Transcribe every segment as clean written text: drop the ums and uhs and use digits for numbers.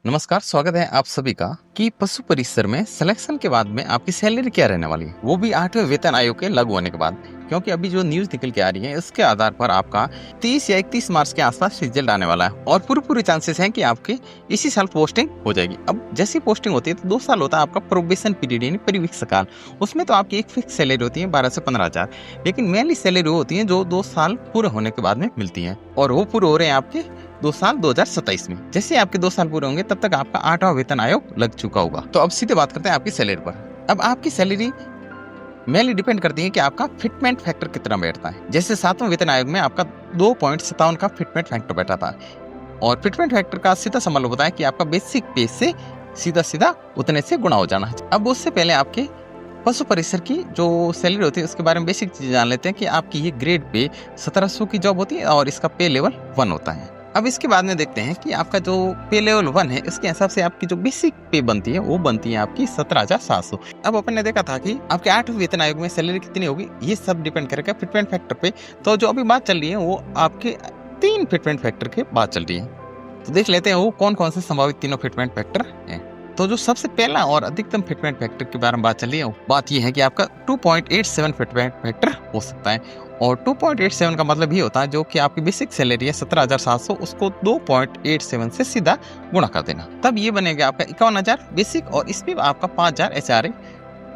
नमस्कार, स्वागत है आप सभी का कि पशु परिसर में सिलेक्शन के बाद में आपकी सैलरी क्या रहने वाली है, वो भी 8वें वेतन आयोग के लागू होने के बाद। क्योंकि अभी जो न्यूज निकल के आ रही है उसके आधार पर आपका 30 या 31 मार्च के आसपास रिजल्ट आने वाला है और पूरे चांसेस हैं कि आपकी इसी साल पोस्टिंग हो जाएगी। अब जैसी पोस्टिंग होती है तो 2 साल होता है आपका प्रोबेशन पीरियड यानी परिवीक्षा काल। उसमें तो आपकी एक फिक्स सैलरी होती है 12 से 15 हज़ार, लेकिन मेनली सैलरी वो होती है जो 2 साल पूरे होने के बाद में मिलती है और वो पूरे हो रहे हैं आपके 2 साल 2027 में। जैसे आपके 2 साल पूरे होंगे तब तक आपका 8वां वेतन आयोग लग चुका होगा। तो अब सीधे बात करते हैं आपकी सैलरी पर। अब आपकी सैलरी मेनली डिपेंड करती है कि आपका फिटमेंट फैक्टर कितना बैठता है। जैसे 7वें वेतन आयोग में आपका 2.57 का फिटमेंट फैक्टर बैठा था और फिटमेंट फैक्टर का सीधा सा मतलब होता है कि आपका बेसिक पे से सीधा उतने से गुणा हो जाना। अब उससे पहले आपके पशु परिसर की जो सैलरी होती है उसके बारे में बेसिक चीज जान लेते हैं कि आपकी ये ग्रेड पे 1700 की जॉब होती है और इसका पे लेवल 1 होता है। अब इसके बाद में देखते हैं कि आपका जो पे लेवल 1 है इसके हिसाब से आपकी जो बेसिक पे बनती है वो बनती है आपकी 17,700। अब अपन ने देखा था कि आपके 8वें वेतन आयोग में सैलरी कितनी होगी, ये सब डिपेंड करेगा फिटमेंट फैक्टर पे। तो जो अभी बात चल रही है वो आपके 3 फिटमेंट फैक्टर की बात चल रही है। तो देख लेते हैं वो कौन कौन से संभावित तीनों फिटमेंट फैक्टर हैं। तो जो सबसे पहला और अधिकतम फिटमेंट फैक्टर के बारे में बात चल रही है बात ये है कि आपका 2.87 फिटमेंट फैक्टर हो सकता है और 2.87 का मतलब ये होता है जो कि आपकी बेसिक सैलरी है 17,700 उसको 2.87 से सीधा गुणा कर देना, तब ये बनेगा आपका 51,000 बेसिक और इस पे आपका 5,000 एचआरए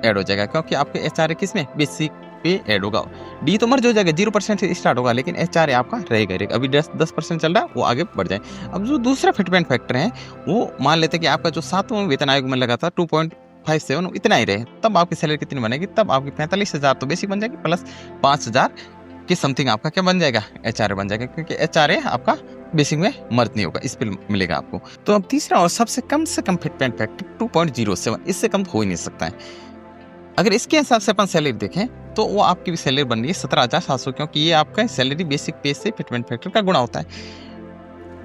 ऐड हो जाएगा। क्योंकि आपके एचआरए किसमें बेसिक पे ऐड होगा, डी तो मर्ज हो जाएगा 0% से स्टार्ट होगा लेकिन एचआरए आपका रहेगा। अभी 10% चल रहा है वो आगे बढ़ जाए। अब जो दूसरा फिटमेंट फैक्टर है वो मान लेते हैं कि आपका जो 7वें वेतन आयोग में लगा था 2.57 इतना ही रहे, तब आपकी सैलरी कितनी बनेगी, तब आपकी 45,000 तो बेसिक बन जाएगी प्लस 5,000 के समथिंग आपका क्या बन जाएगा, एचआरए बन जाएगा। क्योंकि एचआरए आपका बेसिक में मर्ज नहीं होगा, इस पे मिलेगा आपको। तो अब तीसरा और सबसे कम से कम फिटमेंट फैक्टर 2.07, इससे कम हो ही नहीं सकता है। अगर इसके हिसाब से अपन सैलरी देखें तो वो आपकी भी सैलरी बन रही है 17,700, क्योंकि ये आपका सैलरी बेसिक पे से फिटमेंट फैक्टर का गुणा होता है,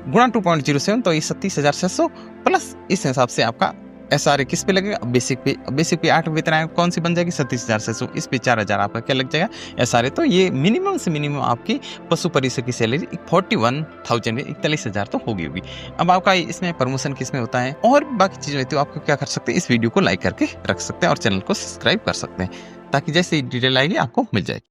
गुणा 2.07 तो ये 37,600 प्लस इस हिसाब से आपका एसआरए किस पे लगेगा, बेसिक पे 8 वेतन आयोग कौन सी बन जाएगी 37,600, इस पे 4,000 आपका क्या लग जाएगा एसआरए। तो ये मिनिमम से मिनिमम आपकी पशु परिसर की सैलरी 41,000 है, 41,000 तो होगी। अब आपका इसमें प्रमोशन किस में होता है और बाकी चीजें होती है, आपको क्या कर सकते हैं इस वीडियो को लाइक करके रख सकते हैं और चैनल को सब्सक्राइब कर सकते हैं ताकि जैसे डिटेल आएगी आपको मिल जाएगी।